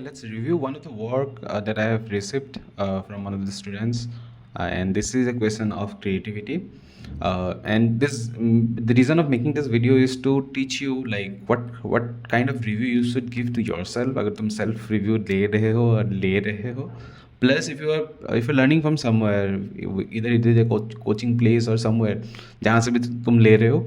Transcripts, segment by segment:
Let's review one of the work that I have received from one of the students, and this is a question of creativity. And the reason of making this video is to teach you like what kind of review you should give to yourself. अगर तुम self review दे रहे हो और ले रहे हो, plus if you're learning from somewhere, either it is a coaching place or somewhere जहाँ से भी तुम ले रहे हो,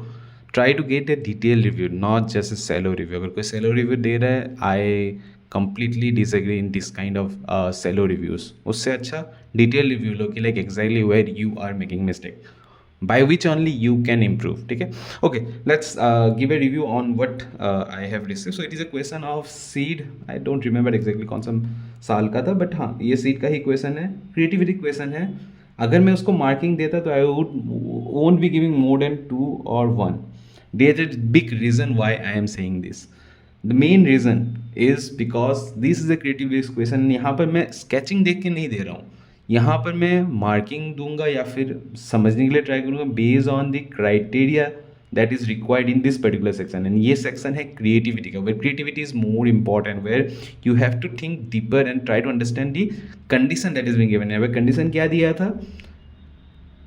try to get a detailed review, not just a shallow review. अगर कोई shallow review दे रहा है, I completely disagree in this kind of shallow reviews. उससे अच्छा detailed review लो कि like exactly where you are making mistake, by which only you can improve. ठीक है? Okay, let's give a review on what I have received. So it is a question of seed. I don't remember exactly कौन सा साल का था, but हाँ ये seed का ही question है, creativity question है. अगर मैं उसको marking देता तो I won't be giving more than 2 or 1. There is a big reason why I am saying this. The main reason is because this is a creative based question. यहाँ पर मैं sketching देख के नहीं दे रहा हूँ, यहाँ पर मैं मार्किंग दूंगा या फिर समझने के लिए ट्राई करूँगा based on the criteria that is required in this particular section. And ये सेक्शन है क्रिएटिविटी का, where creativity is more important, where you have to think deeper and try to understand the condition that is being given. यहाँ पर condition क्या दिया था?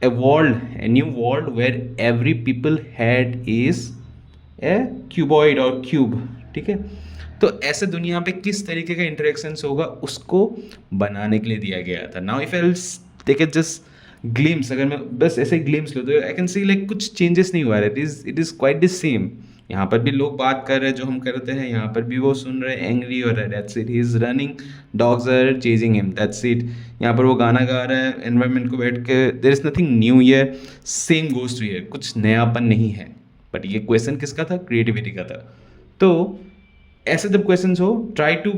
a new world where every people head is a cuboid or cube. ठीक है, तो ऐसे दुनिया पे किस तरीके का इंटरेक्शंस होगा उसको बनाने के लिए दिया गया था. Now if I take it just glimpse, अगर मैं बस ऐसे ग्लिम्स लो तो आई कैन सी लाइक कुछ चेंजेस नहीं हुआ है. It is quite the same. यहाँ पर भी लोग बात कर रहे हैं जो हम करते हैं, यहाँ पर भी वो सुन रहे हैं, एंग्री हो रहा है, that's it. He is running, dogs are chasing him, that's it. यहाँ पर वो गाना गा रहा है एनवायरनमेंट को बैठ के, there is nothing new here, same goes to here, कुछ नयापन नहीं है. बट ये क्वेश्चन किसका था? क्रिएटिविटी का था. तो ऐसे जब क्वेश्चंस हो, try to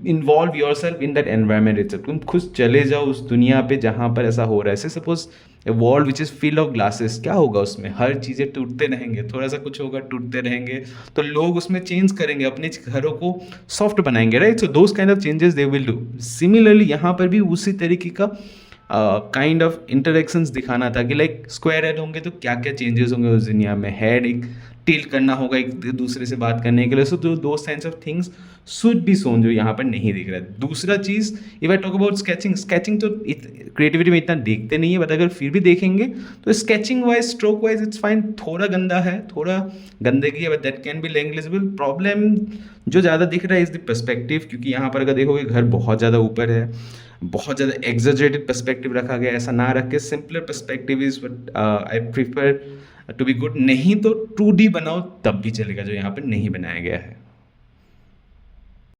involve yourself in that environment itself. तुम खुद चले जाओ उस दुनिया पे जहाँ पर ऐसा हो रहा है. Say suppose a world which is fill of glasses, क्या होगा उसमें? हर चीज़ें टूटते रहेंगे, थोड़ा सा कुछ होगा टूटते रहेंगे, तो लोग उसमें चेंज करेंगे, अपने घरों को सॉफ्ट बनाएंगे, right? So those kind of changes they will do. Similarly यहाँ पर भी उसी तरीके का काइंड ऑफ इंटरेक्शंस दिखाना था कि लाइक स्क्वायर हेड होंगे तो क्या क्या चेंजेस होंगे उस दुनिया में. हेड एक टिल्ट करना होगा एक दूसरे से बात करने के लिए. सो दो sense of things should be shown, जो यहाँ पर नहीं दिख रहा है. दूसरा चीज़, if I talk about sketching तो क्रिएटिविटी में इतना देखते नहीं है, बट अगर फिर भी देखेंगे तो sketching wise, stroke wise it's fine. थोड़ा गंदा है, थोड़ा गंदगी है, but that can be negligible. Problem जो ज़्यादा दिख रहा है इज़ द पर्सपेक्टिव, क्योंकि यहाँ पर अगर देखोगे घर बहुत ज़्यादा ऊपर है, बहुत ज़्यादा एग्जैजरेटेड पर्सपेक्टिव रखा गया. ऐसा ना रख के simpler perspective is what I prefer to be good. नहीं तो 2D बनाओ तब भी चलेगा, जो यहाँ पर नहीं बनाया गया है.